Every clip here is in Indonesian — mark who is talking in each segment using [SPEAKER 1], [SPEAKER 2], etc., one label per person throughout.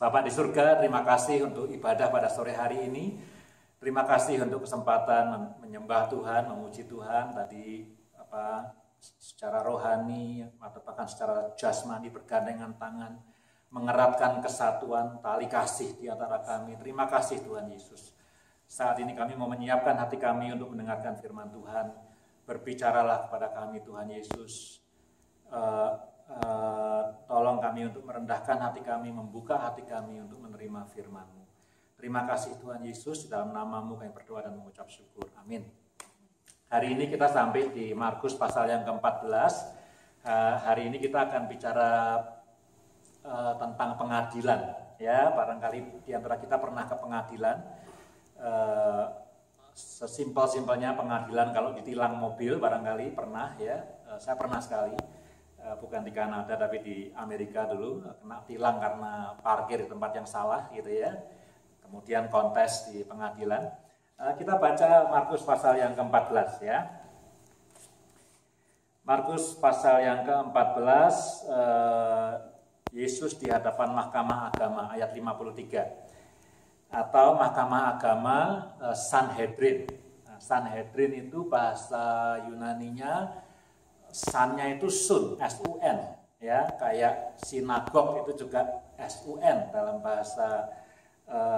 [SPEAKER 1] Bapak di surga, terima kasih untuk ibadah pada sore hari ini. Terima kasih untuk kesempatan menyembah Tuhan, memuji Tuhan tadi secara rohani atau bahkan secara jasmani bergandengan tangan, mengeratkan kesatuan tali kasih di antara kami. Terima kasih Tuhan Yesus. Saat ini kami mau menyiapkan hati kami untuk mendengarkan firman Tuhan. Berbicaralah kepada kami Tuhan Yesus. Tolong kami untuk merendahkan hati kami, membuka hati kami untuk menerima firman-Mu. Terima kasih Tuhan Yesus, dalam nama-Mu kami berdoa dan mengucap syukur. Amin. Hari ini kita sampai di Markus pasal yang ke-14. Hari ini kita akan bicara tentang pengadilan. Ya, barangkali di antara kita pernah ke pengadilan. Sesimpel-simpelnya pengadilan kalau ditilang mobil, barangkali pernah ya. Saya pernah sekali. Bukan di Kanada tapi di Amerika dulu, kena tilang karena parkir di tempat yang salah gitu ya. Kemudian kontes di pengadilan. Kita baca Markus pasal yang ke-14 ya. Markus pasal yang ke-14, Yesus di hadapan Mahkamah Agama ayat 53. Atau Mahkamah Agama Sanhedrin. Sanhedrin itu bahasa Yunaninya, sannya itu sun, S-U-N, ya, kayak sinagog itu juga S-U-N dalam bahasa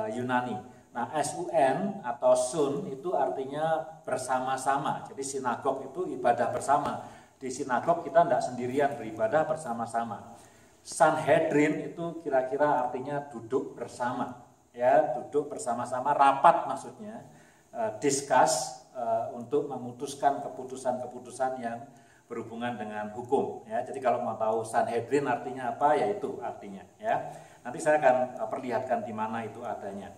[SPEAKER 1] Yunani. Nah, S-U-N atau sun itu artinya bersama-sama. Jadi sinagog itu ibadah bersama. Di sinagog kita tidak sendirian beribadah bersama-sama. Sanhedrin itu kira-kira artinya duduk bersama, ya, duduk bersama-sama, rapat maksudnya, discuss untuk memutuskan keputusan-keputusan yang berhubungan dengan hukum ya. Jadi kalau mau tahu Sanhedrin artinya apa, ya itu artinya ya. Nanti saya akan perlihatkan di mana itu adanya.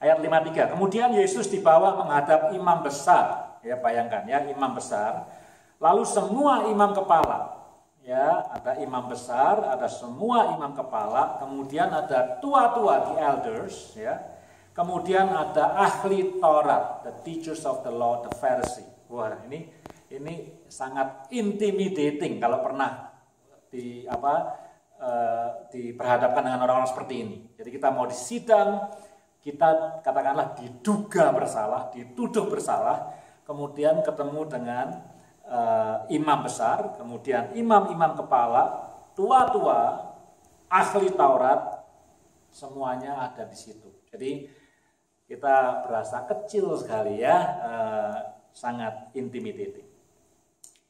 [SPEAKER 1] Ayat 53. Kemudian Yesus dibawa menghadap imam besar, ya, bayangkan ya, imam besar. Lalu semua imam kepala, ya, ada imam besar, ada semua imam kepala, kemudian ada tua-tua, the elders, ya. Kemudian ada ahli Taurat, the teachers of the law, the Pharisee. Wah, ini sangat intimidating kalau pernah diperhadapkan dengan orang-orang seperti ini. Jadi kita mau disidang, kita katakanlah diduga bersalah, dituduh bersalah, kemudian ketemu dengan imam besar, kemudian imam-imam kepala, tua-tua, ahli Taurat, semuanya ada di situ. Jadi kita berasa kecil sekali ya, sangat intimidating.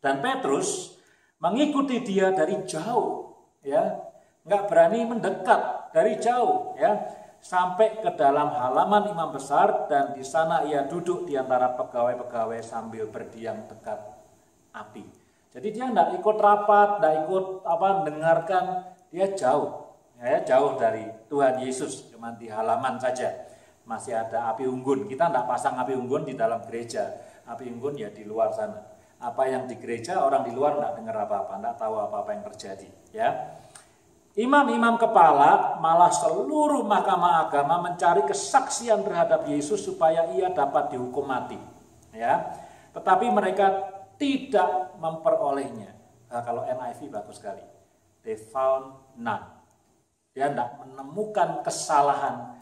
[SPEAKER 1] Dan Petrus mengikuti dia dari jauh, ya, nggak berani mendekat, dari jauh, ya, sampai ke dalam halaman imam besar, dan di sana ia duduk di antara pegawai-pegawai sambil berdiam dekat api. Jadi dia nggak ikut rapat, nggak ikut mendengarkan, dia jauh, ya, jauh dari Tuhan Yesus, cuma di halaman saja. Masih ada api unggun. Kita nggak pasang api unggun di dalam gereja, api unggun ya di luar sana. Apa yang di gereja, orang di luar nggak dengar apa-apa, nggak tahu apa-apa yang terjadi. Ya, imam-imam kepala, malah seluruh mahkamah agama mencari kesaksian terhadap Yesus supaya ia dapat dihukum mati. Ya, tetapi mereka tidak memperolehnya. Nah, kalau NIV bagus sekali. They found none. Dia tidak menemukan kesalahan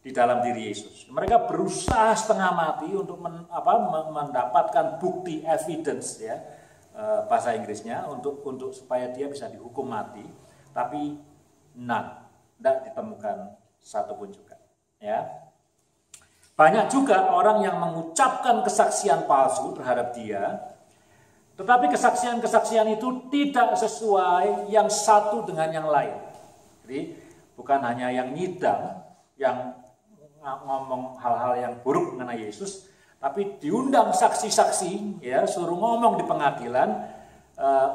[SPEAKER 1] di dalam diri Yesus. Mereka berusaha setengah mati untuk mendapatkan bukti, evidence, ya, bahasa Inggrisnya, untuk supaya dia bisa dihukum mati, tapi none, tidak ditemukan satupun juga. Ya, banyak juga orang yang mengucapkan kesaksian palsu terhadap dia, tetapi kesaksian-kesaksian itu tidak sesuai yang satu dengan yang lain. Jadi bukan hanya yang nyidang, yang ngomong hal-hal yang buruk mengenai Yesus, tapi diundang saksi-saksi, ya, suruh ngomong di pengadilan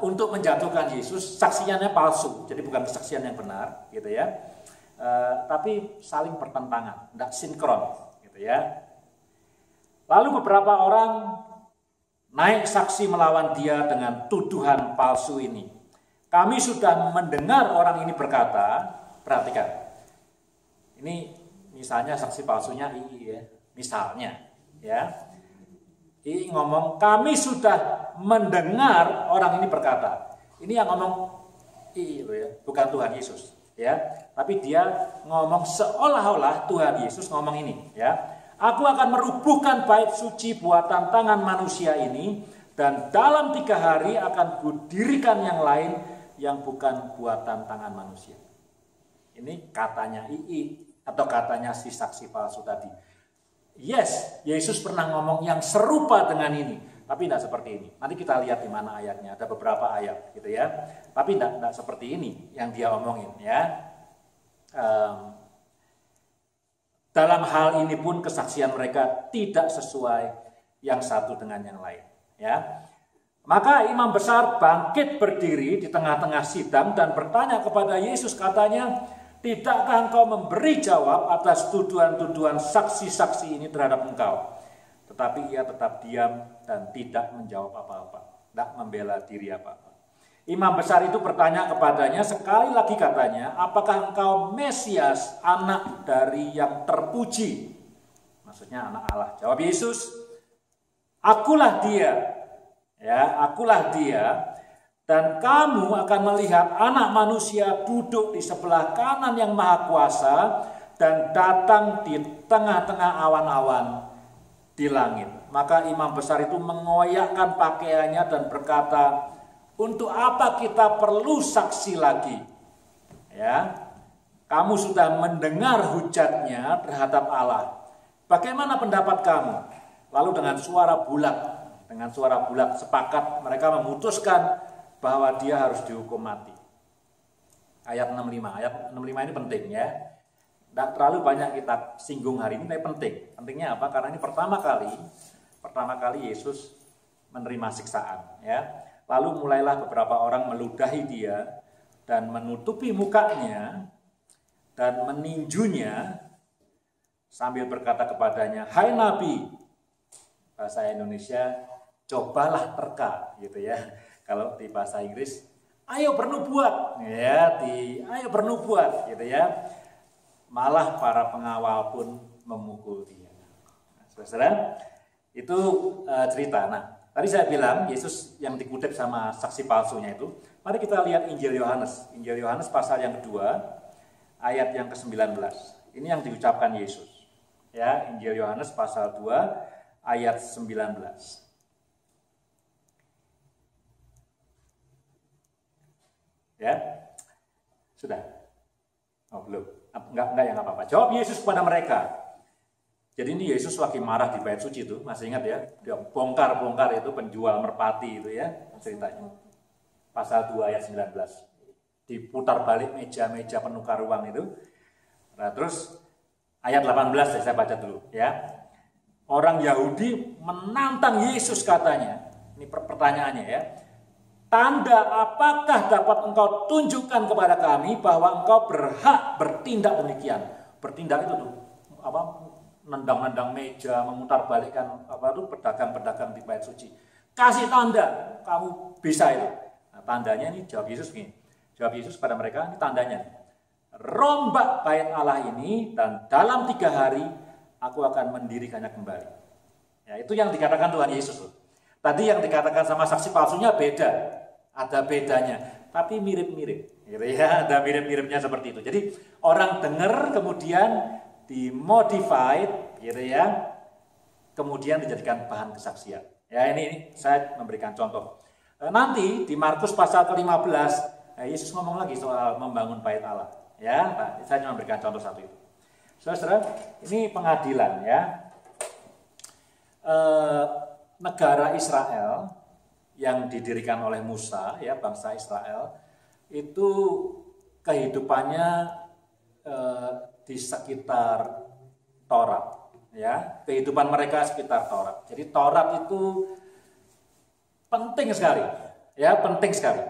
[SPEAKER 1] untuk menjatuhkan Yesus. Saksiannya palsu, jadi bukan kesaksian yang benar, gitu ya. Tapi saling bertentangan, tidak sinkron, gitu ya. Lalu beberapa orang naik saksi melawan dia dengan tuduhan palsu ini. Kami sudah mendengar orang ini berkata, perhatikan, ini misalnya saksi palsunya II ya, misalnya ya. II ngomong, kami sudah mendengar orang ini berkata. Ini yang ngomong II loh ya, bukan Tuhan Yesus. ya. Tapi dia ngomong seolah-olah Tuhan Yesus ngomong ini, ya. Aku akan merubuhkan bait suci buatan tangan manusia ini, dan dalam 3 hari akan kudirikan yang lain yang bukan buatan tangan manusia. Ini katanya II atau katanya si saksi palsu tadi. Yes, Yesus pernah ngomong yang serupa dengan ini, tapi tidak seperti ini. Nanti kita lihat di mana ayatnya, ada beberapa ayat gitu ya. Tapi tidak seperti ini yang dia omongin ya. Dalam hal ini pun kesaksian mereka tidak sesuai yang satu dengan yang lain ya. Maka imam besar bangkit berdiri di tengah-tengah sidang dan bertanya kepada Yesus, katanya, tidakkah engkau memberi jawab atas tuduhan-tuduhan saksi-saksi ini terhadap engkau? Tetapi ia tetap diam dan tidak menjawab apa-apa, tidak membela diri apa-apa. Imam besar itu bertanya kepadanya sekali lagi, katanya, apakah engkau Mesias, anak dari yang terpuji? Maksudnya anak Allah. Jawab Yesus, akulah dia. Ya, akulah dia, dan kamu akan melihat Anak Manusia duduk di sebelah kanan yang Maha Kuasa dan datang di tengah-tengah awan-awan di langit. Maka imam besar itu mengoyakkan pakaiannya dan berkata, untuk apa kita perlu saksi lagi? Ya, kamu sudah mendengar hujatnya terhadap Allah. Bagaimana pendapat kamu? Lalu dengan suara bulat sepakat mereka memutuskan bahwa dia harus dihukum mati. Ayat 65 ini penting ya. Tidak terlalu banyak kita singgung hari ini, tapi penting. Pentingnya apa? Karena ini pertama kali Yesus menerima siksaan ya. Lalu mulailah beberapa orang meludahi dia dan menutupi mukanya dan meninjunya sambil berkata kepadanya, hai Nabi, bahasa Indonesia, cobalah terka gitu ya. Kalau di bahasa Inggris, ayo bernubuat ya, ayo bernubuat gitu ya. Malah para pengawal pun memukul dia. Nah, saudara, itu cerita. Nah, tadi saya bilang Yesus yang dikutip sama saksi palsunya itu. Mari kita lihat Injil Yohanes. Injil Yohanes pasal yang kedua, ayat yang ke-19. Ini yang diucapkan Yesus. Ya, Injil Yohanes pasal 2 ayat 19. Ya, sudah. Oh belum. Enggak yang apa-apa. Jawab Yesus kepada mereka. Jadi ini Yesus lagi marah di bait suci itu, masih ingat ya? Dia bongkar itu penjual merpati itu ya ceritanya. Pasal 2 ayat 19. Diputar balik meja-meja penukar uang itu. Nah, terus ayat 18 saya baca dulu ya. Orang Yahudi menantang Yesus, katanya. Ini pertanyaannya ya. Tanda apakah dapat engkau tunjukkan kepada kami bahwa engkau berhak bertindak demikian? Bertindak itu tuh apa? Nendang-nendang meja, memutar balikkan pedagang-pedagang di bait suci. Kasih tanda, kamu bisa itu. Nah, tandanya ini jawab Yesus gini. Jawab Yesus pada mereka, ini tandanya. Rombak bait Allah ini dan dalam 3 hari aku akan mendirikannya kembali. Ya, itu yang dikatakan Tuhan Yesus. Tadi yang dikatakan sama saksi palsunya beda. Ada bedanya, tapi mirip-mirip. Gitu ya, ada mirip-miripnya seperti itu. Jadi orang dengar kemudian dimodified gitu ya. Kemudian dijadikan bahan kesaksian. Ya, ini saya memberikan contoh. Nanti di Markus pasal ke-15 Yesus ngomong lagi soal membangun bait Allah. Ya, nah, saya cuma memberikan contoh satu itu. Saudara, ini pengadilan ya. Negara Israel yang didirikan oleh Musa, ya bangsa Israel, itu kehidupannya di sekitar Taurat, ya kehidupan mereka sekitar Taurat. Jadi Taurat itu penting sekali, ya penting sekali.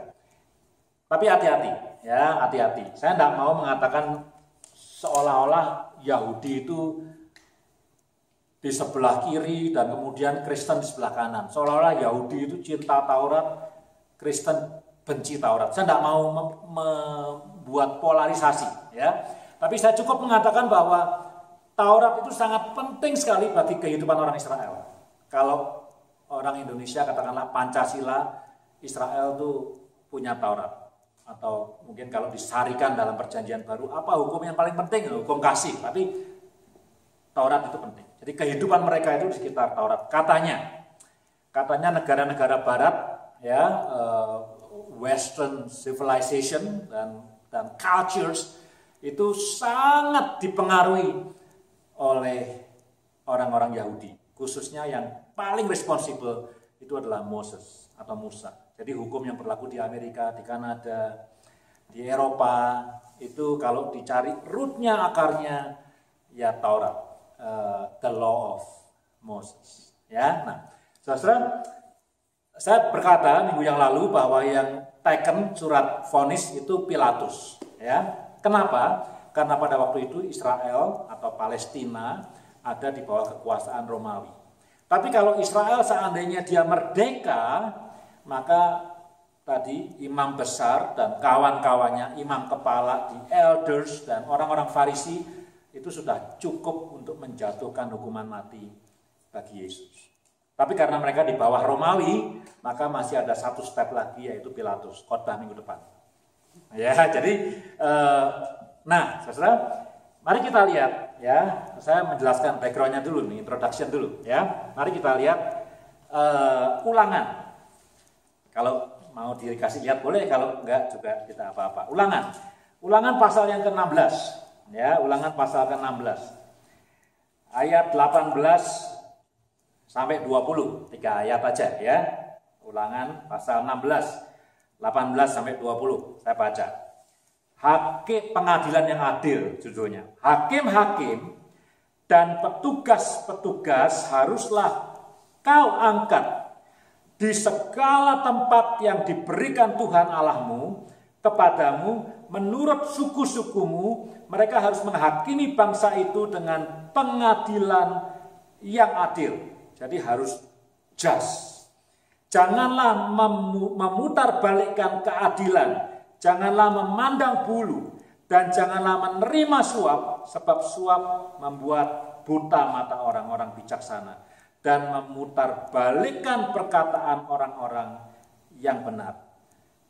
[SPEAKER 1] Tapi hati-hati, ya hati-hati. Saya tidak mau mengatakan seolah-olah Yahudi itu di sebelah kiri dan kemudian Kristen di sebelah kanan. Seolah-olah Yahudi itu cinta Taurat, Kristen benci Taurat. Saya tidak mau membuat polarisasi, ya. Tapi saya cukup mengatakan bahwa Taurat itu sangat penting sekali bagi kehidupan orang Israel. Kalau orang Indonesia katakanlah Pancasila, Israel itu punya Taurat. atau mungkin kalau disarikan dalam perjanjian baru, apa hukum yang paling penting? Hukum kasih, tapi Taurat itu penting. Jadi kehidupan mereka itu di sekitar Taurat. Katanya negara-negara barat, ya, Western civilization dan cultures itu sangat dipengaruhi oleh orang-orang Yahudi. Khususnya yang paling responsibel itu adalah Moses atau Musa. Jadi hukum yang berlaku di Amerika, di Kanada, di Eropa, itu kalau dicari rootnya, akarnya, ya Taurat, the law of Moses. Ya, nah, saudara, saya berkata minggu yang lalu bahwa yang taken surat vonis itu Pilatus. Ya, kenapa? Karena pada waktu itu Israel atau Palestina ada di bawah kekuasaan Romawi. Tapi kalau Israel seandainya dia merdeka, maka tadi imam besar dan kawan-kawannya, imam kepala, di elders dan orang-orang Farisi itu sudah cukup untuk menjatuhkan hukuman mati bagi Yesus. Tapi karena mereka di bawah Romawi, maka masih ada satu step lagi, yaitu Pilatus, khotbah minggu depan. Ya, jadi, nah, saudara, mari kita lihat, ya, saya menjelaskan backgroundnya dulu nih, introduction dulu, ya. Mari kita lihat Ulangan. Kalau mau dikasih lihat boleh, kalau enggak juga kita apa-apa. Ulangan pasal yang ke-16, ya, Ulangan pasal ke-16. Ayat 18 sampai 20, 3 ayat aja, ya. Ulangan pasal 16, 18 sampai 20, saya baca. Hakim pengadilan yang adil, judulnya. Hakim-hakim dan petugas-petugas haruslah kau angkat di segala tempat yang diberikan Tuhan Allahmu kepadamu menurut suku-sukumu. Mereka harus menghakimi bangsa itu dengan pengadilan yang adil. Jadi harus just. Janganlah memutarbalikkan keadilan, janganlah memandang bulu, dan janganlah menerima suap, sebab suap membuat buta mata orang-orang bijaksana dan memutarbalikkan perkataan orang-orang yang benar.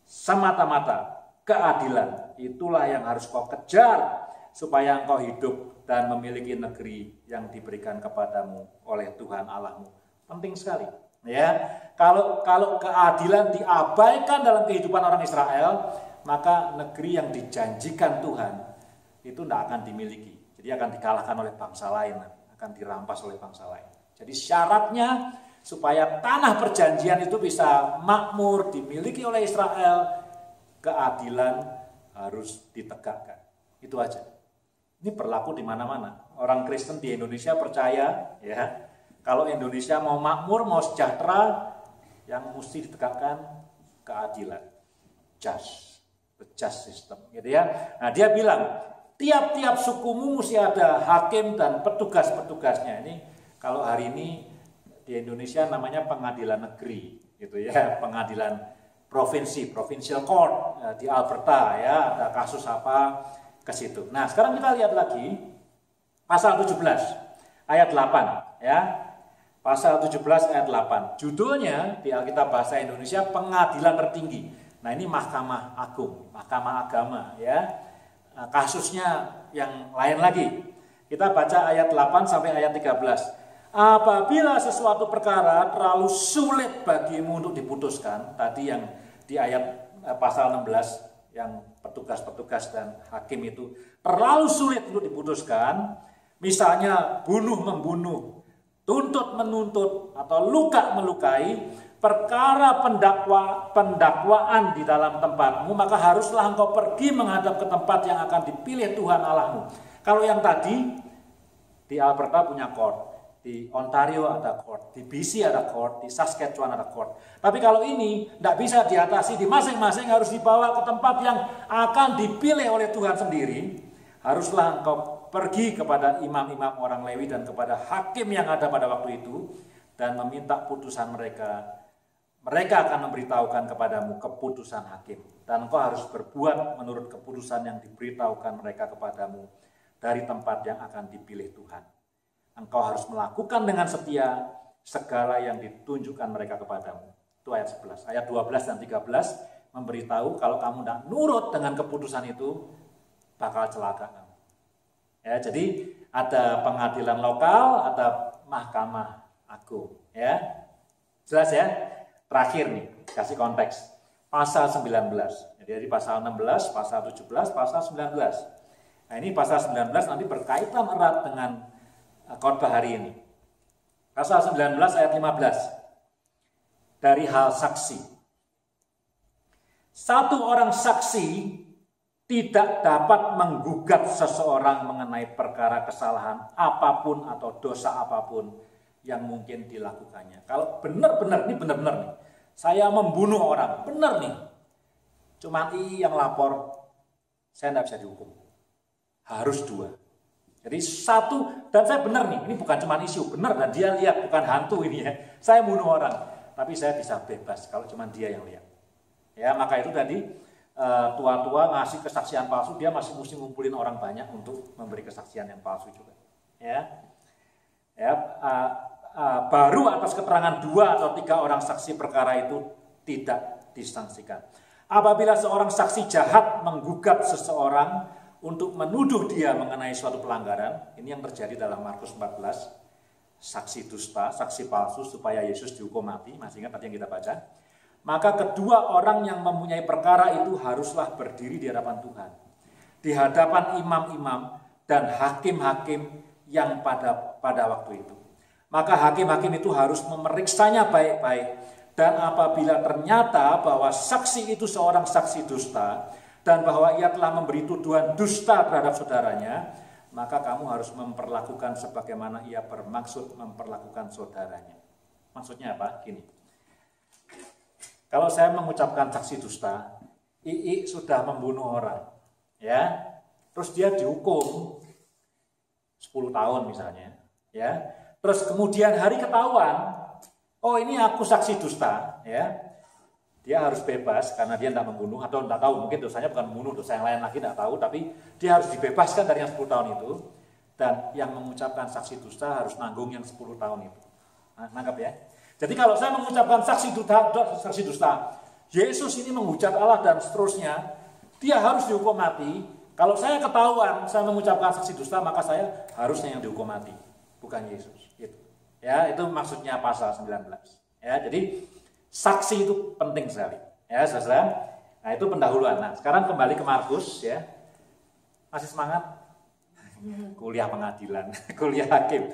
[SPEAKER 1] Semata-mata keadilan itulah yang harus kau kejar supaya engkau hidup dan memiliki negeri yang diberikan kepadamu oleh Tuhan Allahmu. Penting sekali, ya. Kalau keadilan diabaikan dalam kehidupan orang Israel, maka negeri yang dijanjikan Tuhan itu tidak akan dimiliki. Jadi akan dikalahkan oleh bangsa lain, akan dirampas oleh bangsa lain. Jadi syaratnya supaya tanah perjanjian itu bisa makmur, dimiliki oleh Israel, keadilan harus ditegakkan. Itu aja. Ini berlaku di mana-mana. Orang Kristen di Indonesia percaya, ya, kalau Indonesia mau makmur, mau sejahtera, yang mesti ditegakkan keadilan, the just system, gitu ya. Nah, dia bilang tiap-tiap sukumu mesti ada hakim dan petugas-petugasnya. Ini kalau hari ini di Indonesia namanya pengadilan negeri, gitu ya, pengadilan provinsi, provincial court di Alberta, ya, ada kasus apa ke situ. Nah, sekarang kita lihat lagi pasal 17 ayat 8, ya. Pasal 17 ayat 8. Judulnya di Alkitab bahasa Indonesia pengadilan tertinggi. Nah, ini Mahkamah Agung, Mahkamah Agama, ya. Nah, kasusnya yang lain lagi. Kita baca ayat 8 sampai ayat 13. Apabila sesuatu perkara terlalu sulit bagimu untuk diputuskan, tadi yang di ayat pasal 16 yang petugas-petugas dan hakim itu terlalu sulit untuk diputuskan, misalnya bunuh-membunuh, tuntut-menuntut, atau luka-melukai, perkara pendakwaan di dalam tempatmu, maka haruslah engkau pergi menghadap ke tempat yang akan dipilih Tuhan Allahmu. Kalau yang tadi di Alberta punya court, di Ontario ada court, di BC ada court, di Saskatchewan ada court. Tapi kalau ini tidak bisa diatasi di masing-masing, harus dibawa ke tempat yang akan dipilih oleh Tuhan sendiri. Haruslah engkau pergi kepada imam-imam orang Lewi dan kepada hakim yang ada pada waktu itu dan meminta putusan mereka. Mereka akan memberitahukan kepadamu keputusan hakim dan engkau harus berbuat menurut keputusan yang diberitahukan mereka kepadamu dari tempat yang akan dipilih Tuhan. Engkau harus melakukan dengan setia segala yang ditunjukkan mereka kepadamu. Itu ayat 11. Ayat 12 dan 13 memberitahu kalau kamu tidak nurut dengan keputusan itu, bakal celaka kamu. Ya, jadi ada pengadilan lokal, ada mahkamah agung. Ya, jelas ya. Terakhir nih, kasih konteks. Pasal 19. Jadi pasal 16, pasal 17, pasal 19. Nah ini pasal 19 nanti berkaitan erat dengan khotbah hari ini. Pasal 19 ayat 15. Dari hal saksi. Satu orang saksi tidak dapat menggugat seseorang mengenai perkara kesalahan apapun atau dosa apapun yang mungkin dilakukannya. Kalau benar-benar nih, saya membunuh orang, benar nih, cuma yang lapor, saya tidak bisa dihukum. Harus 2. Jadi 1, dan saya benar nih, ini bukan cuma isu, benar, dan dia lihat, bukan hantu ini ya. Saya bunuh orang, tapi saya bisa bebas kalau cuma dia yang lihat. Ya, maka itu tadi tua-tua ngasih kesaksian palsu, dia masih mesti ngumpulin orang banyak untuk memberi kesaksian yang palsu juga. Baru atas keterangan 2 atau 3 orang saksi perkara itu tidak disangsikan. Apabila seorang saksi jahat menggugat seseorang untuk menuduh dia mengenai suatu pelanggaran, ini yang terjadi dalam Markus 14, saksi dusta, saksi palsu supaya Yesus dihukum mati, masih ingat tadi yang kita baca? Maka kedua orang yang mempunyai perkara itu haruslah berdiri di hadapan Tuhan, di hadapan imam-imam dan hakim-hakim yang pada waktu itu. Maka hakim-hakim itu harus memeriksanya baik-baik, dan apabila ternyata bahwa saksi itu seorang saksi dusta dan bahwa ia telah memberi tuduhan dusta terhadap saudaranya, maka kamu harus memperlakukan sebagaimana ia bermaksud memperlakukan saudaranya. Maksudnya apa? Gini. Kalau saya mengucapkan saksi dusta, II sudah membunuh orang, ya, terus dia dihukum 10 tahun misalnya, ya, terus kemudian hari ketahuan, oh ini aku saksi dusta, ya, dia harus bebas karena dia tidak membunuh atau tidak tahu, mungkin dosanya bukan membunuh, dosa yang lain lagi tidak tahu, tapi dia harus dibebaskan dari yang 10 tahun itu, dan yang mengucapkan saksi dusta harus nanggung yang 10 tahun itu. Nah, nangkap ya. Jadi kalau saya mengucapkan saksi dusta, Yesus ini menghujat Allah dan seterusnya, dia harus dihukum mati. Kalau saya ketahuan saya mengucapkan saksi dusta, maka saya harusnya yang dihukum mati, bukan Yesus. Gitu. Ya, itu maksudnya pasal 19. Ya, jadi saksi itu penting sekali. Ya, saudara. Nah, itu pendahuluan. Nah, sekarang kembali ke Markus, ya. Masih semangat? Kuliah pengadilan, kuliah hakim.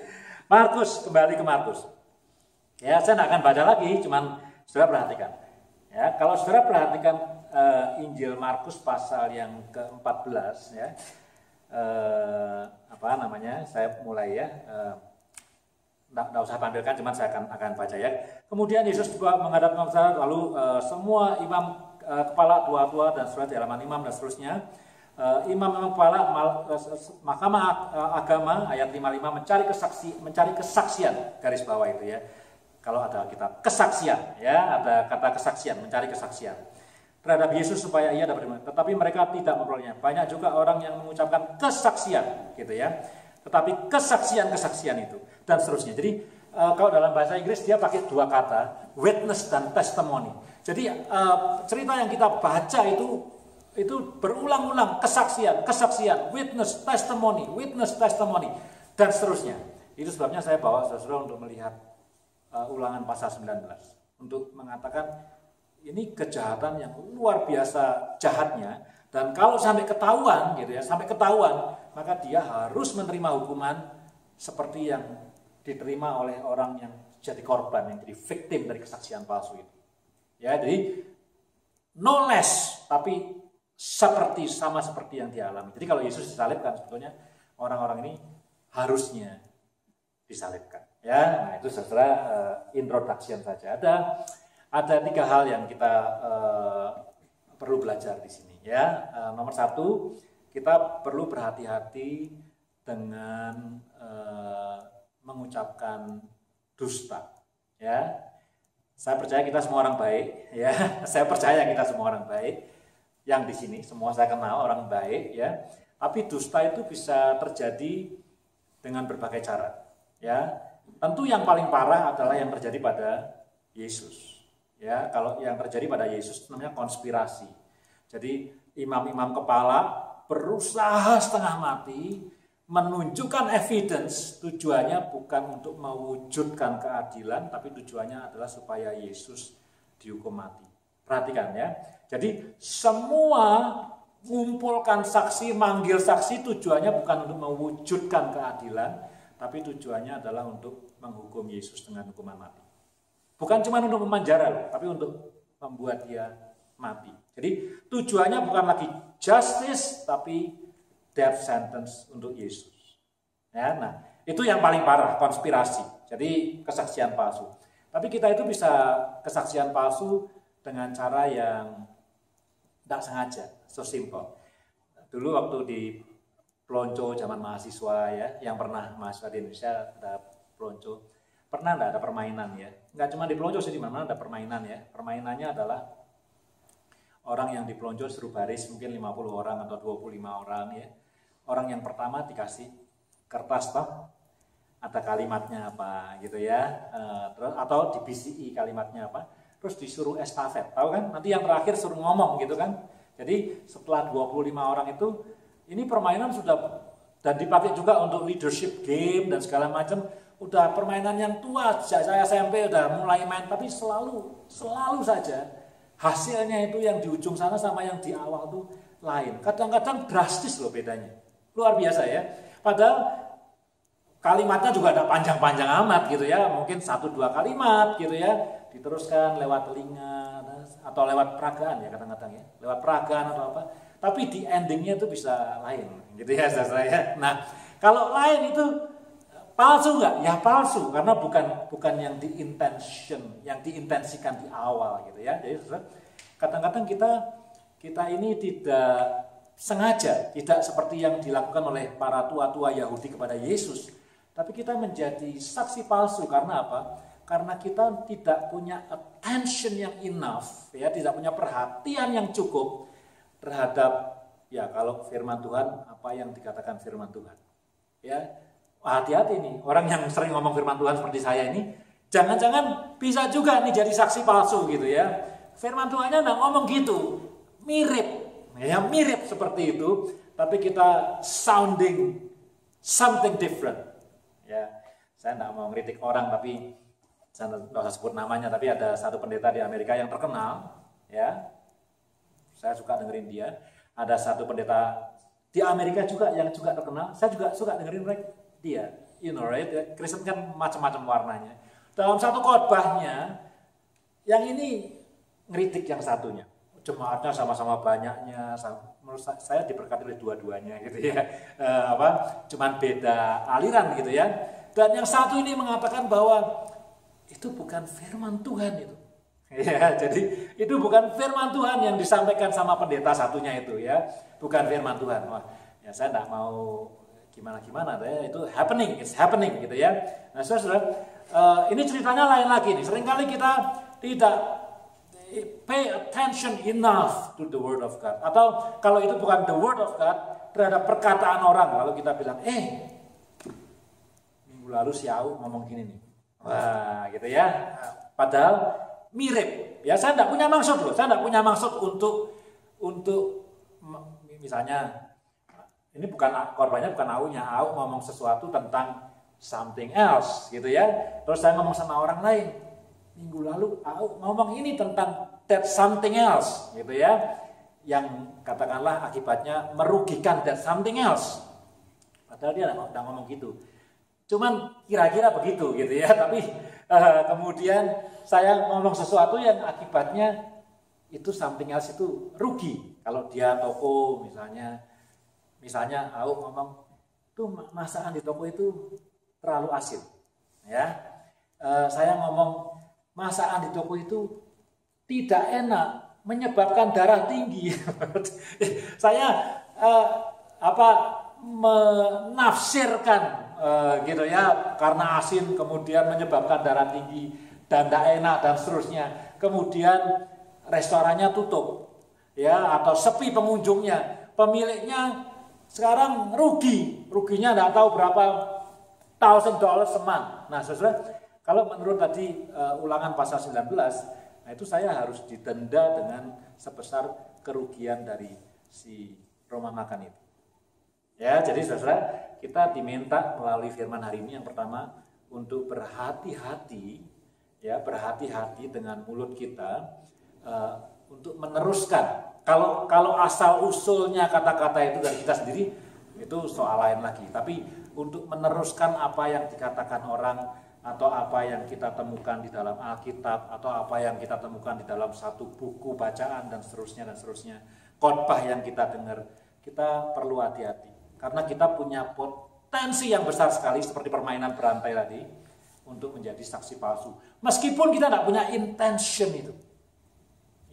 [SPEAKER 1] Markus, kembali ke Markus. Ya, saya tidak akan baca lagi, cuman saudara perhatikan. Ya, kalau saudara perhatikan Injil Markus pasal yang ke-14, ya, saya mulai ya, tidak usah tampilkan, cuman saya akan baca ya. Kemudian Yesus juga menghadap masyarakat, lalu semua imam kepala tua-tua dan saudara di halaman imam dan seterusnya. Imam kepala mahkamah agama ayat 55 mencari kesaksian, garis bawah itu ya. Kalau ada kitab kesaksian, ya, ada kata kesaksian, mencari kesaksian terhadap Yesus supaya ia dapat dimenang. Tetapi mereka tidak memperolehnya. Banyak juga orang yang mengucapkan kesaksian, gitu ya. Tetapi kesaksian itu dan seterusnya. Jadi kalau dalam bahasa Inggris dia pakai 2 kata, witness dan testimony. Jadi cerita yang kita baca itu berulang-ulang, kesaksian, witness, testimony, dan seterusnya. Itu sebabnya saya bawa saudara untuk melihat ulangan pasal 19 untuk mengatakan ini kejahatan yang luar biasa jahatnya, dan kalau sampai ketahuan gitu ya, maka dia harus menerima hukuman seperti yang diterima oleh orang yang jadi korban, yang jadi victim dari kesaksian palsu itu. Ya, jadi no less, tapi sama seperti yang dialami. Jadi kalau Yesus disalibkan, sebetulnya orang-orang ini harusnya disalibkan. Ya, nah itu saudara introduction saja. Ada 3 hal yang kita perlu belajar di sini. Ya, nomor 1, kita perlu berhati-hati dengan mengucapkan dusta. Ya, saya percaya kita semua orang baik. Ya, saya percaya kita semua orang baik. Yang di sini semua saya kenal orang baik. Ya, tapi dusta itu bisa terjadi dengan berbagai cara. Ya. Tentu yang paling parah adalah yang terjadi pada Yesus. Ya, kalau yang terjadi pada Yesus namanya konspirasi. Jadi imam-imam kepala berusaha setengah mati menunjukkan evidence, tujuannya bukan untuk mewujudkan keadilan, tapi tujuannya adalah supaya Yesus dihukum mati. Perhatikan ya. Jadi semua mengumpulkan saksi, manggil saksi, tujuannya bukan untuk mewujudkan keadilan, tapi tujuannya adalah untuk menghukum Yesus dengan hukuman mati. Bukan cuma untuk memenjara, tapi untuk membuat dia mati. Jadi tujuannya bukan lagi justice, tapi death sentence untuk Yesus. Ya, nah, itu yang paling parah, konspirasi. Jadi kesaksian palsu. Tapi kita itu bisa kesaksian palsu dengan cara yang tidak sengaja, so simple. Dulu waktu di pelonco zaman mahasiswa ya, yang pernah mahasiswa di Indonesia ada pelonco. Pernah enggak ada permainan ya? Enggak cuma di pelonco sih, di mana ada permainan ya. Permainannya adalah orang yang di pelonco suruh baris mungkin 50 orang atau 25 orang ya. Orang yang pertama dikasih kertas toh, ada kalimatnya apa gitu ya, terus atau di BCI kalimatnya apa, terus disuruh estafet, tahu kan? Nanti yang terakhir suruh ngomong gitu kan. Jadi setelah 25 orang itu, ini permainan sudah, dan dipakai juga untuk leadership game dan segala macam. Udah permainan yang tua, sejak saya SMP udah mulai main, tapi selalu saja hasilnya itu yang di ujung sana sama yang di awal tuh lain. Kadang-kadang drastis loh bedanya. Luar biasa ya. Padahal kalimatnya juga ada panjang-panjang amat gitu ya. Mungkin 1-2 kalimat gitu ya. Diteruskan lewat telinga atau lewat peragaan ya kadang-kadang ya. Lewat peragaan atau apa. Tapi di endingnya itu bisa lain gitu ya saya. Nah, kalau lain itu palsu nggak? Ya palsu karena bukan yang yang diintensikan di awal gitu ya. Jadi kadang-kadang kita ini tidak sengaja, tidak seperti yang dilakukan oleh para tua-tua Yahudi kepada Yesus, tapi kita menjadi saksi palsu karena apa? Karena kita tidak punya attention yang enough, ya, tidak punya perhatian yang cukup terhadap ya kalau firman Tuhan, apa yang dikatakan firman Tuhan. Ya, hati-hati nih, orang yang sering ngomong firman Tuhan seperti saya ini, jangan-jangan bisa juga nih jadi saksi palsu gitu ya. Firman Tuhannya nggak ngomong gitu, mirip. Ya mirip seperti itu, tapi kita sounding something different. Ya, saya tidak mau ngeritik orang, tapi saya tidak usah sebut namanya. Tapi ada satu pendeta di Amerika yang terkenal, ya, saya suka dengerin dia. Ada satu pendeta di Amerika juga yang juga terkenal, saya juga suka dengerin dia. You know right? Kristen kan macam-macam warnanya. Dalam satu khotbahnya, yang ini ngeritik yang satunya. Jemaatnya sama-sama banyaknya, menurut saya diberkati oleh dua-duanya gitu ya, cuman beda aliran gitu ya. Dan yang satu ini mengatakan bahwa itu bukan firman Tuhan itu, ya. Jadi itu bukan firman Tuhan yang disampaikan sama pendeta satunya itu ya, bukan firman Tuhan. Wah, ya saya tidak mau gimana ya, itu it's happening gitu ya. Nah, saudara, ini ceritanya lain lagi nih. Seringkali kita tidak pay attention enough to the word of God. Atau kalau itu bukan the word of God, terhadap perkataan orang, lalu kita bilang, minggu lalu si Au ngomong gini nih. Wah, gitu ya. Padahal mirip. Ya, saya tidak punya maksud loh. Saya tidak punya maksud untuk misalnya, ini korbannya bukan Aunya. Au ngomong sesuatu tentang something else gitu ya. Terus saya ngomong sama orang lain. Minggu lalu ngomong ini tentang that something else gitu ya, yang katakanlah akibatnya merugikan that something else, padahal dia nggak ngomong gitu, cuman kira-kira begitu gitu ya. Tapi kemudian saya ngomong sesuatu yang akibatnya itu something else itu rugi. Kalau dia toko misalnya aku ngomong tuh masakan di toko itu terlalu asin ya, saya ngomong masakan di toko itu tidak enak, menyebabkan darah tinggi. Saya menafsirkan gitu ya, karena asin kemudian menyebabkan darah tinggi dan tidak enak dan seterusnya. Kemudian restorannya tutup, ya, atau sepi pengunjungnya. Pemiliknya sekarang ruginya tidak tahu berapa $1,000 seman. Nah, saudara, kalau menurut tadi Ulangan pasal 19, Nah itu saya harus didenda dengan sebesar kerugian dari si rumah makan itu. Ya, jadi saudara, kita diminta melalui firman hari ini yang pertama untuk berhati-hati, ya berhati-hati dengan mulut kita untuk meneruskan. Kalau asal usulnya kata-kata itu dari kita sendiri itu soal lain lagi. Tapi untuk meneruskan apa yang dikatakan orang atau apa yang kita temukan di dalam Alkitab atau apa yang kita temukan di dalam satu buku bacaan dan seterusnya, khotbah yang kita dengar, kita perlu hati-hati. Karena kita punya potensi yang besar sekali seperti permainan berantai tadi untuk menjadi saksi palsu. Meskipun kita tidak punya intention itu.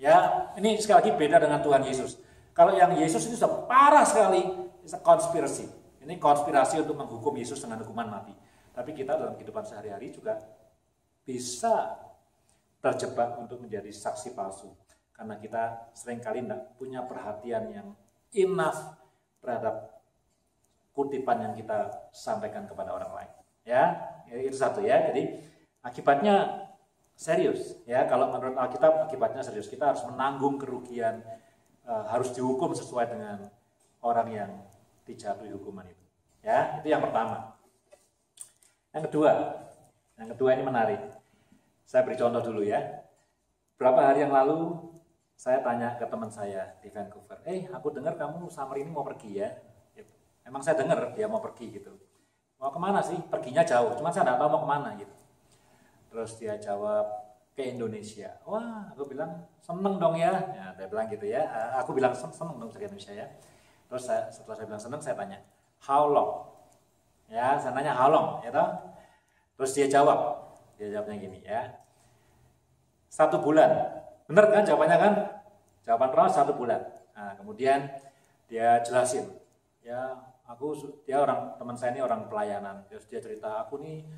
[SPEAKER 1] Ya, ini sekali lagi beda dengan Tuhan Yesus. Kalau yang Yesus itu sudah parah sekali, it's a conspiracy. Ini konspirasi untuk menghukum Yesus dengan hukuman mati. Tapi kita dalam kehidupan sehari-hari juga bisa terjebak untuk menjadi saksi palsu. Karena kita seringkali tidak punya perhatian yang enough terhadap kutipan yang kita sampaikan kepada orang lain. Ya, itu satu ya. Jadi akibatnya serius. Ya, kalau menurut Alkitab akibatnya serius. Kita harus menanggung kerugian, harus dihukum sesuai dengan orang yang dijatuhi hukuman itu. Ya, itu yang pertama. Yang kedua ini menarik. Saya beri contoh dulu ya. Berapa hari yang lalu saya tanya ke teman saya di Vancouver, aku dengar kamu summer ini mau pergi ya. Emang saya dengar dia mau pergi gitu. Mau kemana sih? Perginya jauh, cuma saya nggak tahu mau kemana gitu. Terus dia jawab ke Indonesia. Wah, aku bilang seneng dong ya. Ya, dia bilang gitu ya. Aku bilang seneng dong ke Indonesia ya. Terus setelah saya bilang seneng, saya tanya, how long? Ya, saya nanya how long, ya toh? Terus dia jawabnya gini ya. 1 bulan. Bener kan jawabannya kan? Jawaban Roh 1 bulan. Nah, kemudian dia jelasin, ya teman saya ini orang pelayanan. Terus dia cerita, aku nih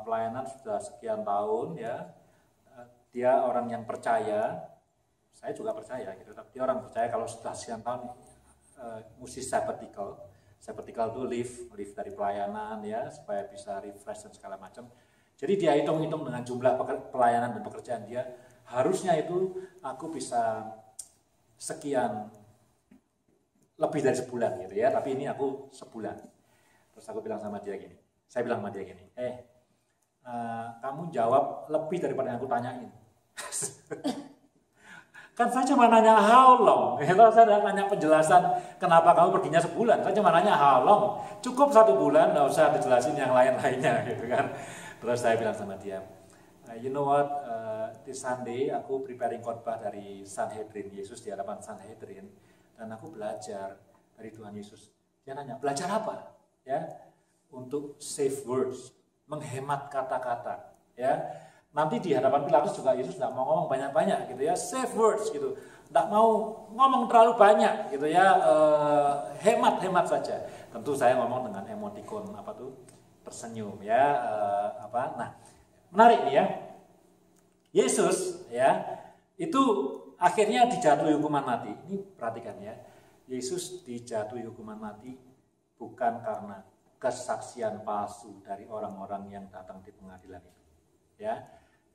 [SPEAKER 1] pelayanan sudah sekian tahun ya. Dia orang yang percaya, saya juga percaya gitu. Tapi dia orang percaya kalau sudah sekian tahun mesti sabbatical. Sabbatical itu leave dari pelayanan ya, supaya bisa refresh dan segala macam. Jadi dia hitung-hitung dengan jumlah pelayanan dan pekerjaan dia, harusnya itu aku bisa sekian lebih dari sebulan gitu ya, tapi ini aku sebulan. Terus aku bilang sama dia gini, kamu jawab lebih daripada yang aku tanyain. Kan saya cuma nanya how long, saya udah nanya penjelasan kenapa kamu perginya sebulan, saya cuma nanya how long, cukup 1 bulan, nggak usah dijelasin yang lain-lainnya gitu kan. Terus saya bilang sama dia, you know what, this Sunday aku preparing khotbah dari Sanhedrin, Yesus di hadapan Sanhedrin, dan aku belajar dari Tuhan Yesus. Dia nanya, belajar apa? Ya, untuk save words, menghemat kata-kata, ya. Nanti di hadapan Pilatus juga Yesus tidak mau ngomong banyak-banyak gitu ya, save words gitu, tidak mau ngomong terlalu banyak gitu ya, hemat-hemat saja. Tentu saya ngomong dengan emoticon tersenyum ya, Nah, menarik nih ya. Yesus ya itu akhirnya dijatuhi hukuman mati. Ini perhatikan ya, Yesus dijatuhi hukuman mati bukan karena kesaksian palsu dari orang-orang yang datang di pengadilan itu. Ya,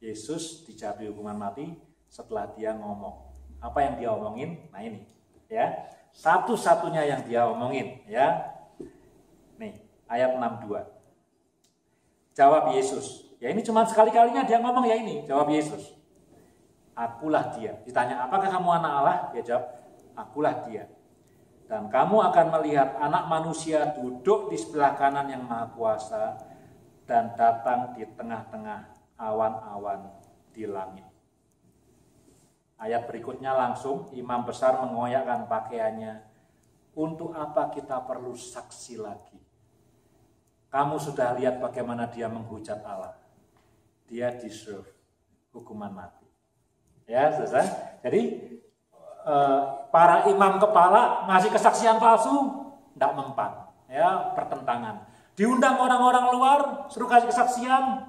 [SPEAKER 1] Yesus dijatuhi hukuman mati setelah dia ngomong. Apa yang dia omongin? Nah ini, ya, satu-satunya yang dia omongin, ya. Nih, ayat 62. Jawab Yesus. Ya ini cuma sekali-kalinya dia ngomong ya ini. Jawab Yesus. Akulah dia. Ditanya, apakah kamu anak Allah? Dia jawab, akulah dia. Dan kamu akan melihat anak manusia duduk di sebelah kanan yang maha kuasa dan datang di tengah-tengah awan-awan di langit. Ayat berikutnya langsung imam besar mengoyakkan pakaiannya. Untuk apa kita perlu saksi lagi? Kamu sudah lihat bagaimana dia menghujat Allah. Dia deserve hukuman mati. Ya, selesai. Jadi para imam kepala ngasih kesaksian palsu, tidak mempan. Ya, pertentangan. Diundang orang-orang luar, suruh kasih kesaksian,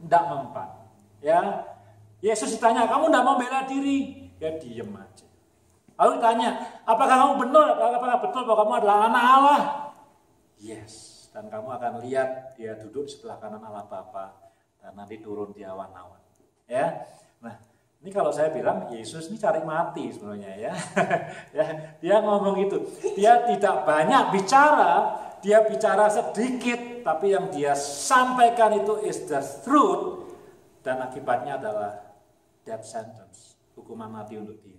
[SPEAKER 1] tidak mempan. Ya, Yesus ditanya, kamu tidak mau bela diri? Ya diem aja. Lalu ditanya, apakah kamu benar? Apakah betul bahwa kamu adalah anak Allah? Yes. Dan kamu akan lihat dia duduk sebelah kanan Allah Bapa dan nanti turun di awan-awan. Ya, Nah, ini kalau saya bilang Yesus ini cari mati sebenarnya ya. Ya, dia ngomong itu. Dia tidak banyak bicara, dia bicara sedikit, tapi yang dia sampaikan itu is the truth, dan akibatnya adalah death sentence, hukuman mati untuk dia.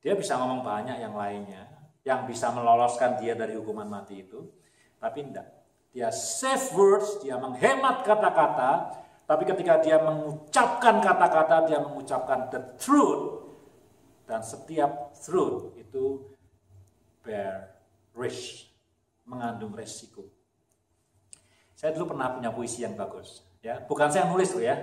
[SPEAKER 1] Dia bisa ngomong banyak yang lainnya, yang bisa meloloskan dia dari hukuman mati itu, tapi enggak. Dia save words, dia menghemat kata-kata, tapi ketika dia mengucapkan kata-kata, dia mengucapkan the truth, dan setiap truth itu bear risk, mengandung resiko. Saya dulu pernah punya puisi yang bagus, ya, bukan saya yang nulis loh ya.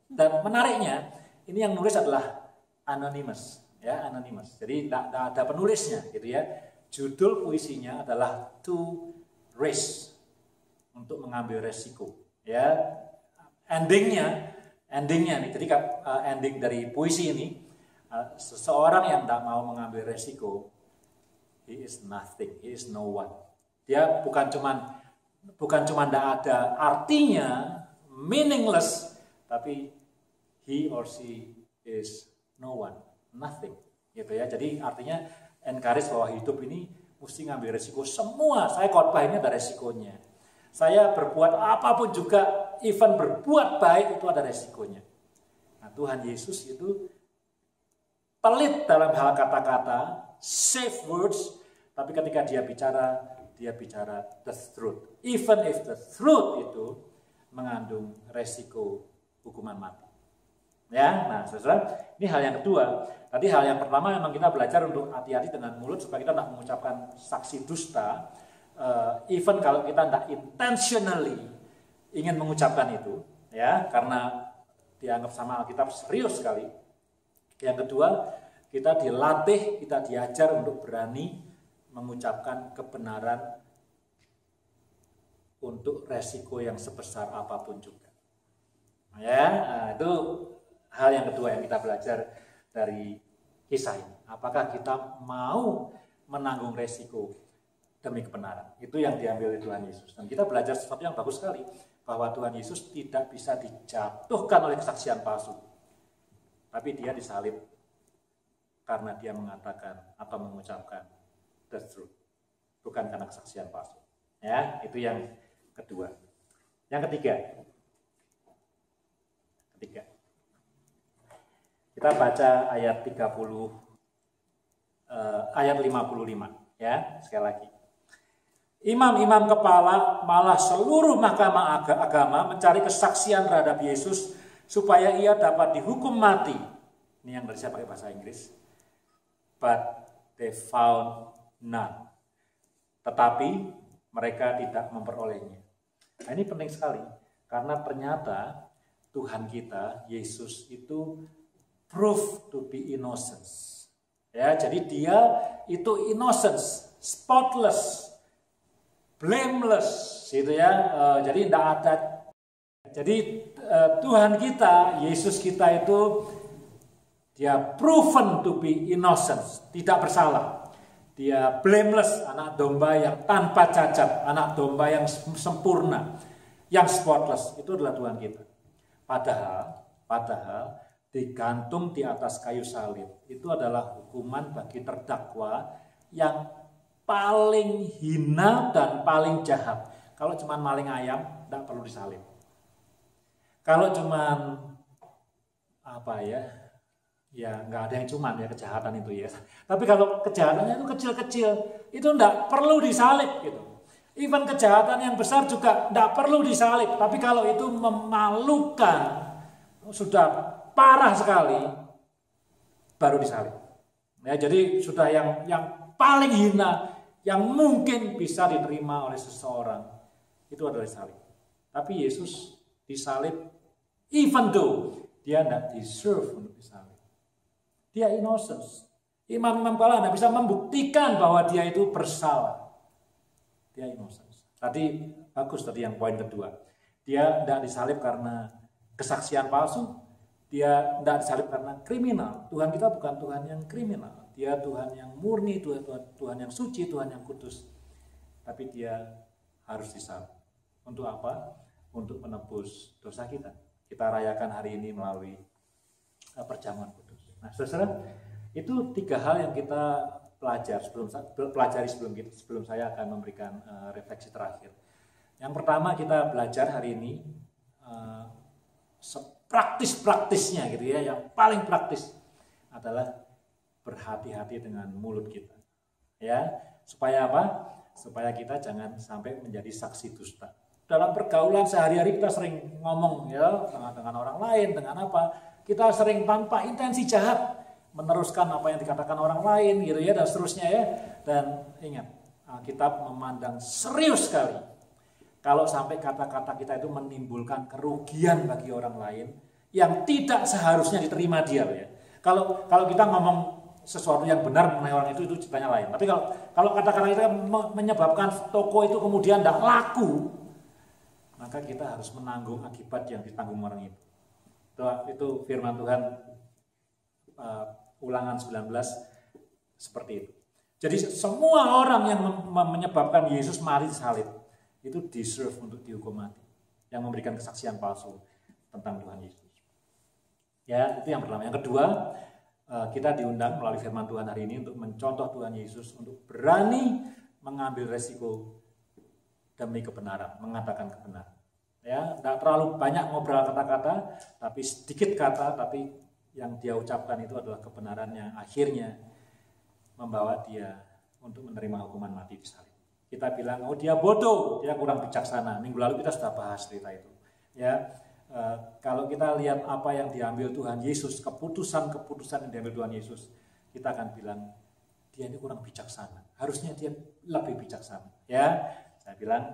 [SPEAKER 1] Dan menariknya, ini yang nulis adalah anonymous. Ya, anonymous. Jadi tidak ada penulisnya, gitu ya. Judul puisinya adalah To Risk, untuk mengambil resiko. Ya, endingnya nih. Jadi ending dari puisi ini, seseorang yang tidak mau mengambil resiko, he is nothing, he is no one. Dia bukan cuman tidak ada artinya, meaningless, tapi he or she is no one. Nothing, gitu ya. Jadi artinya encourage bahwa hidup ini mesti ngambil resiko. Semua saya khotbah ini ada resikonya. Saya berbuat apapun juga, even berbuat baik itu ada resikonya. Nah, Tuhan Yesus itu pelit dalam hal kata-kata, safe words, tapi ketika dia bicara the truth. Even if the truth itu mengandung resiko hukuman mati. Ya, nah saudara, ini hal yang kedua. Tadi hal yang pertama memang kita belajar untuk hati-hati dengan mulut supaya kita tidak mengucapkan saksi dusta. Even kalau kita tidak intentionally ingin mengucapkan itu, ya, karena dianggap sama Alkitab serius sekali. Yang kedua, kita dilatih, kita diajar untuk berani mengucapkan kebenaran untuk resiko yang sebesar apapun juga. Ya, nah, itu hal yang kedua yang kita belajar dari kisah ini. Apakah kita mau menanggung resiko demi kebenaran? Itu yang diambil oleh Tuhan Yesus. Dan kita belajar sesuatu yang bagus sekali, bahwa Tuhan Yesus tidak bisa dijatuhkan oleh kesaksian palsu. Tapi dia disalib karena dia mengatakan atau mengucapkan the truth, bukan karena kesaksian palsu. Ya, itu yang kedua. Yang ketiga. Kita baca ayat 55 ya, sekali lagi. Imam-imam kepala malah seluruh mahkamah agama mencari kesaksian terhadap Yesus supaya ia dapat dihukum mati. Ini yang dari saya pakai bahasa Inggris. But they found none. Tetapi mereka tidak memperolehnya. Nah, ini penting sekali karena ternyata Tuhan kita, Yesus itu proof to be innocence. Ya, jadi dia itu innocence, spotless, blameless, gitu ya. Jadi tidak ada. Jadi Tuhan kita, Yesus kita itu dia proven to be innocence, tidak bersalah. Dia blameless, anak domba yang tanpa cacat, anak domba yang sempurna, yang spotless. Itu adalah Tuhan kita. Padahal digantung di atas kayu salib itu adalah hukuman bagi terdakwa yang paling hina dan paling jahat. Kalau cuma maling ayam, tidak perlu disalib. Kalau cuma ya nggak ada yang cuman ya kejahatan itu ya. Tapi kalau kejahatannya itu kecil-kecil, itu tidak perlu disalib gitu. Even kejahatan yang besar juga tidak perlu disalib. Tapi kalau itu memalukan, sudah parah sekali, baru disalib. Ya, jadi sudah yang paling hina, yang mungkin bisa diterima oleh seseorang, itu adalah disalib. Tapi Yesus disalib, even though dia tidak deserve untuk disalib. Dia innocence. Imam-imam kepala tidak bisa membuktikan bahwa dia itu bersalah. Dia innocence. Tadi bagus tadi yang poin kedua. Dia tidak disalib karena kesaksian palsu. Dia tidak disalib karena kriminal. Tuhan kita bukan Tuhan yang kriminal. Dia Tuhan yang murni, Tuhan yang suci, Tuhan yang kudus. Tapi dia harus disalib. Untuk apa? Untuk menebus dosa kita. kita rayakan hari ini melalui perjamuan kudus. Nah, saudara, itu 3 hal yang kita pelajari sebelum saya akan memberikan refleksi terakhir. Yang pertama kita belajar hari ini praktis-praktisnya gitu ya, yang paling praktis adalah berhati-hati dengan mulut kita. Ya, supaya apa? Supaya kita jangan sampai menjadi saksi dusta. Dalam pergaulan sehari-hari kita sering ngomong ya dengan orang lain, dengan apa? Kita sering tanpa intensi jahat meneruskan apa yang dikatakan orang lain gitu ya, dan seterusnya ya. Dan ingat, Alkitab memandang serius sekali kalau sampai kata-kata kita itu menimbulkan kerugian bagi orang lain yang tidak seharusnya diterima dia ya. Kalau kita ngomong sesuatu yang benar mengenai orang itu ceritanya lain. Tapi kalau kata-kata kita menyebabkan toko itu kemudian tidak laku, maka kita harus menanggung akibat yang ditanggung orang itu. Itu firman Tuhan Ulangan 19 seperti itu. Jadi semua orang yang menyebabkan Yesus mati salib itu deserve untuk dihukum mati, yang memberikan kesaksian palsu tentang Tuhan Yesus. Ya, itu yang pertama. Yang kedua, kita diundang melalui firman Tuhan hari ini untuk mencontoh Tuhan Yesus untuk berani mengambil resiko demi kebenaran, mengatakan kebenaran. Ya, tidak terlalu banyak ngobrol kata-kata, tapi sedikit kata, tapi yang dia ucapkan itu adalah kebenaran yang akhirnya membawa dia untuk menerima hukuman mati di salib. Kita bilang, oh dia bodoh, dia kurang bijaksana. Minggu lalu kita sudah bahas cerita itu. Ya, kalau kita lihat apa yang diambil Tuhan Yesus, keputusan yang diambil Tuhan Yesus, kita akan bilang dia ini kurang bijaksana. Harusnya dia lebih bijaksana. Ya, saya bilang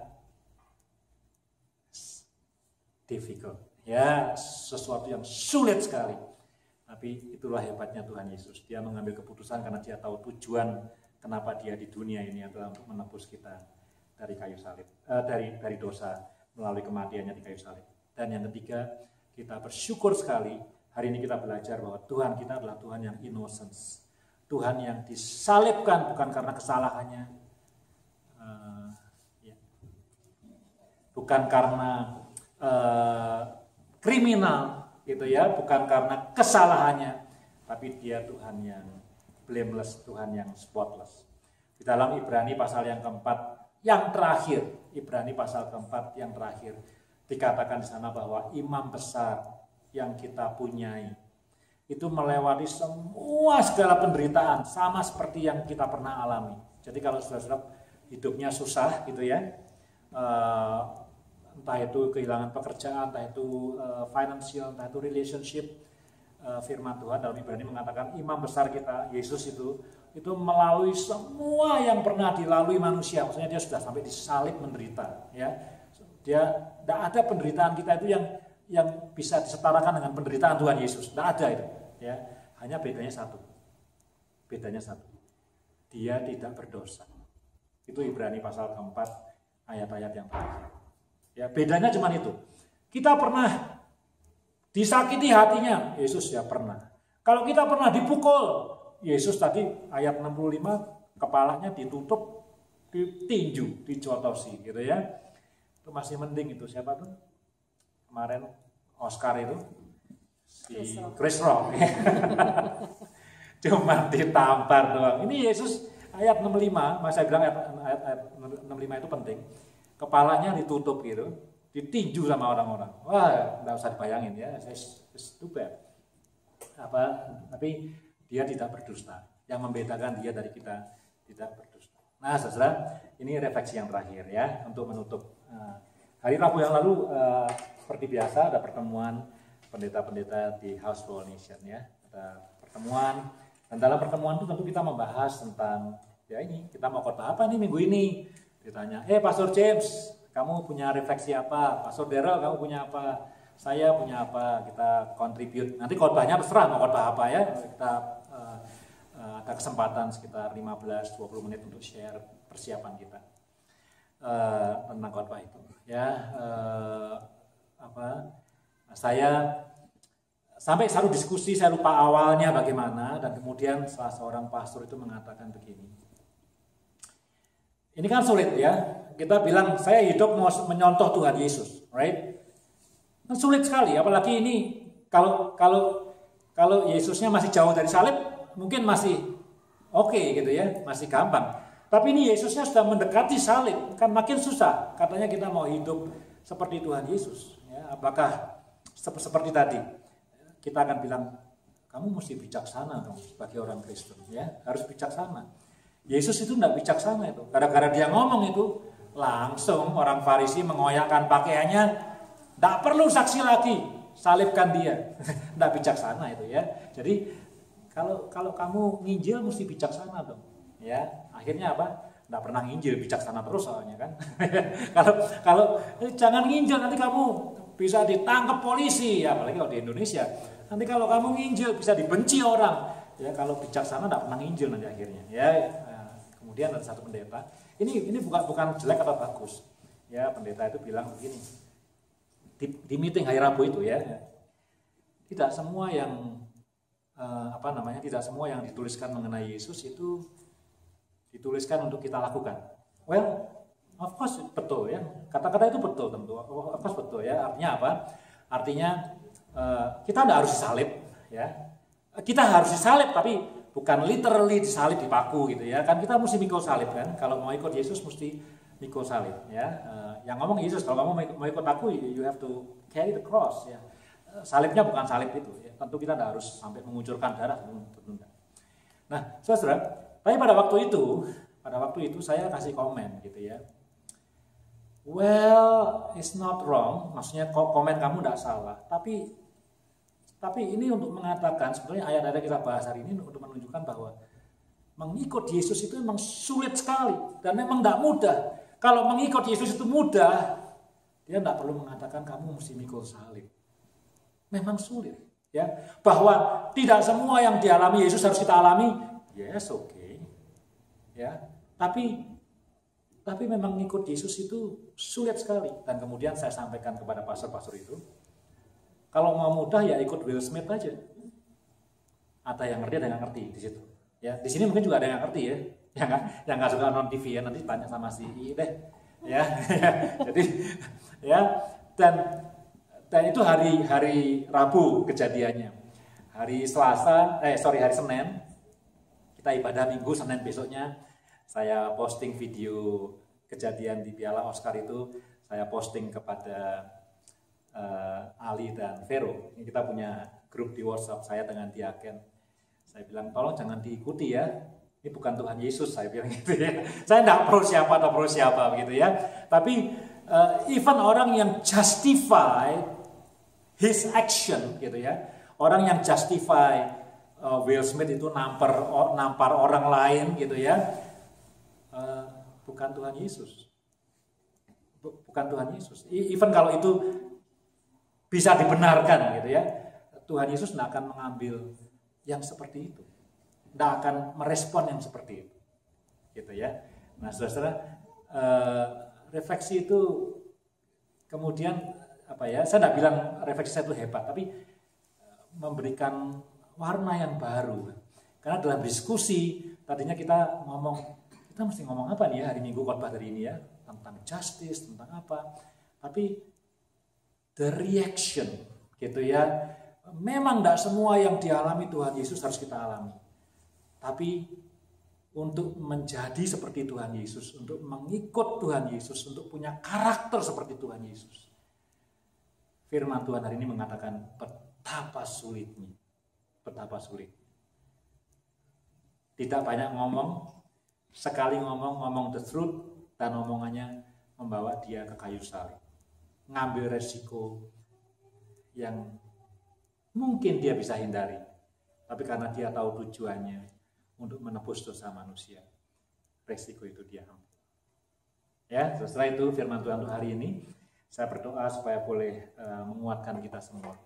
[SPEAKER 1] difficult. Ya, sesuatu yang sulit sekali. Tapi itulah hebatnya Tuhan Yesus. Dia mengambil keputusan karena dia tahu tujuan kenapa dia di dunia ini adalah untuk menebus kita dari kayu salib, dari dosa melalui kematiannya di kayu salib. Dan yang ketiga, kita bersyukur sekali hari ini kita belajar bahwa Tuhan kita adalah Tuhan yang innocence. Tuhan yang disalibkan bukan karena kesalahannya, bukan karena kriminal, gitu ya, bukan karena kesalahannya, tapi dia Tuhan yang blameless, Tuhan yang spotless. Di dalam Ibrani pasal yang keempat, yang terakhir, Ibrani pasal keempat yang terakhir, dikatakan di sana bahwa imam besar yang kita punyai itu melewati semua segala penderitaan sama seperti yang kita pernah alami. Jadi kalau saudara-saudara hidupnya susah gitu ya, entah itu kehilangan pekerjaan, entah itu financial, entah itu relationship, firman Tuhan dalam Ibrani mengatakan imam besar kita Yesus itu melalui semua yang pernah dilalui manusia. Maksudnya dia sudah sampai disalib menderita ya. Dia tidak ada penderitaan kita itu yang bisa disetarakan dengan penderitaan Tuhan Yesus. Tidak ada itu ya. Hanya bedanya satu. Dia tidak berdosa. Itu Ibrani pasal keempat ayat-ayat yang terakhir. Ya, bedanya cuma itu. Kita pernah disakiti hatinya, Yesus ya pernah. Kalau kita pernah dipukul, Yesus tadi ayat 65 kepalanya ditutup, ditinju, dicotosi gitu ya. Itu masih mending itu siapa tuh? Kemarin Oscar itu si Chris Rock. Cuma ditampar doang. Ini Yesus ayat 65, saya bilang ayat 65 itu penting. Kepalanya ditutup gitu, ditinju sama orang-orang. Wah, enggak usah dibayangin ya, stupid. Tapi dia tidak berdusta. Yang membedakan dia dari kita tidak berdusta. Nah, saudara, ini refleksi yang terakhir ya untuk menutup. Hari Rabu yang lalu seperti biasa ada pertemuan pendeta-pendeta di House for All Nation ya. Ada pertemuan dan dalam pertemuan itu tentu kita membahas tentang ya ini kita mau khotbah apa nih minggu ini. Ditanya, Pastor James, kamu punya refleksi apa? Pastor Daryl, kamu punya apa? Saya punya apa? Kita contribute. Nanti khotbahnya terserah mau khotbah apa ya. Kita ada kesempatan sekitar 15-20 menit untuk share persiapan kita tentang khotbah itu. Ya, saya sampai satu diskusi, saya lupa awalnya bagaimana, dan kemudian salah seorang pastor itu mengatakan begini. Ini kan sulit ya, kita bilang saya hidup mau menyontoh Tuhan Yesus, right? Sulit sekali, apalagi ini kalau Yesusnya masih jauh dari salib, mungkin masih oke gitu ya, masih gampang. Tapi ini Yesusnya sudah mendekati salib, kan makin susah. Katanya kita mau hidup seperti Tuhan Yesus. Ya, apakah seperti tadi, kita akan bilang, kamu mesti bijaksana dong sebagai orang Kristen. Ya, harus bijaksana. Yesus itu tidak bijaksana itu. Gara-gara dia ngomong itu, langsung orang Farisi mengoyakkan pakaiannya, tidak perlu saksi lagi, salibkan dia. Tidak bijaksana itu ya. Jadi kalau kamu nginjil mesti bijaksana dong. Ya, akhirnya apa? Tidak pernah nginjil, bijaksana terus soalnya kan. kalau jangan nginjil nanti kamu bisa ditangkap polisi, ya, apalagi kalau di Indonesia. Nanti kalau kamu nginjil bisa dibenci orang. Ya, kalau bijaksana tidak pernah nginjil nanti akhirnya. Ya, kemudian ada satu pendeta. Ini bukan jelek atau bagus. Ya, pendeta itu bilang begini. Di meeting hari Rabu itu ya, tidak semua yang tidak semua yang dituliskan mengenai Yesus itu dituliskan untuk kita lakukan. Well, of course betul ya. Kata-kata itu betul tentu. Of course betul ya. Artinya apa? Artinya kita tidak harus disalib ya. Kita harus disalib tapi bukan literally disalib dipaku gitu ya. Kan kita mesti mikul salib kan. Kalau mau ikut Yesus mesti mikul salib ya. Yang ngomong Yesus, kalau kamu mau ikut aku you have to carry the cross ya. Salibnya bukan salib itu ya. Tentu kita tidak harus sampai mengucurkan darah, tentu tidak. Nah, saudara, tapi pada waktu itu saya kasih komen gitu ya. Well, it's not wrong, maksudnya komen kamu tidak salah, tapi ini untuk mengatakan, sebetulnya ayat-ayat yang kita bahas hari ini untuk menunjukkan bahwa mengikut Yesus itu memang sulit sekali dan memang tidak mudah. Kalau mengikut Yesus itu mudah, dia tidak perlu mengatakan kamu mesti mikul salib. Memang sulit, ya. Bahwa tidak semua yang dialami Yesus harus kita alami. Yes, oke. Ya. Tapi memang mengikut Yesus itu sulit sekali. Dan kemudian saya sampaikan kepada pastor-pastor itu, kalau mau mudah ya ikut Will Smith aja. Ada yang ngerti, ada yang nggak ngerti di situ. Ya, di sini mungkin juga ada yang ngerti ya. Yang nggak suka nonton TV ya, nanti tanya sama si I deh. Ya. Jadi ya, dan itu hari Rabu kejadiannya. Hari Senin kita ibadah Minggu, Senin besoknya saya posting video kejadian di Piala Oscar itu, saya posting kepada Ali dan Vero. Ini kita punya grup di WhatsApp saya dengan Diaken. Saya bilang tolong jangan diikuti ya. Ini bukan Tuhan Yesus, saya bilang gitu ya. Saya tidak pro siapa begitu ya. Tapi even orang yang justify his action gitu ya. Orang yang justify Will Smith itu nampar orang lain gitu ya. Bukan Tuhan Yesus. Bukan Tuhan Yesus. Even kalau itu bisa dibenarkan gitu ya. Tuhan Yesus tidak akan mengambil yang seperti itu. Tidak akan merespon yang seperti itu. Gitu ya. Nah, saudara, refleksi itu kemudian saya tidak bilang refleksi saya itu hebat, tapi memberikan warna yang baru. Karena dalam diskusi tadinya kita mesti ngomong apa nih ya hari Minggu khotbah hari ini ya, tentang justice, tentang apa. Tapi the reaction gitu ya. Memang tidak semua yang dialami Tuhan Yesus harus kita alami. Tapi untuk menjadi seperti Tuhan Yesus, untuk mengikut Tuhan Yesus, untuk punya karakter seperti Tuhan Yesus. Firman Tuhan hari ini mengatakan betapa sulitnya. Betapa sulit. Tidak banyak ngomong, sekali ngomong the truth, dan omongannya membawa dia ke kayu salib. Ngambil resiko yang mungkin dia bisa hindari. Tapi karena dia tahu tujuannya untuk menebus dosa manusia, resiko itu dia ambil. Ya, setelah itu firman Tuhan untuk hari ini. Saya berdoa supaya boleh menguatkan kita semua.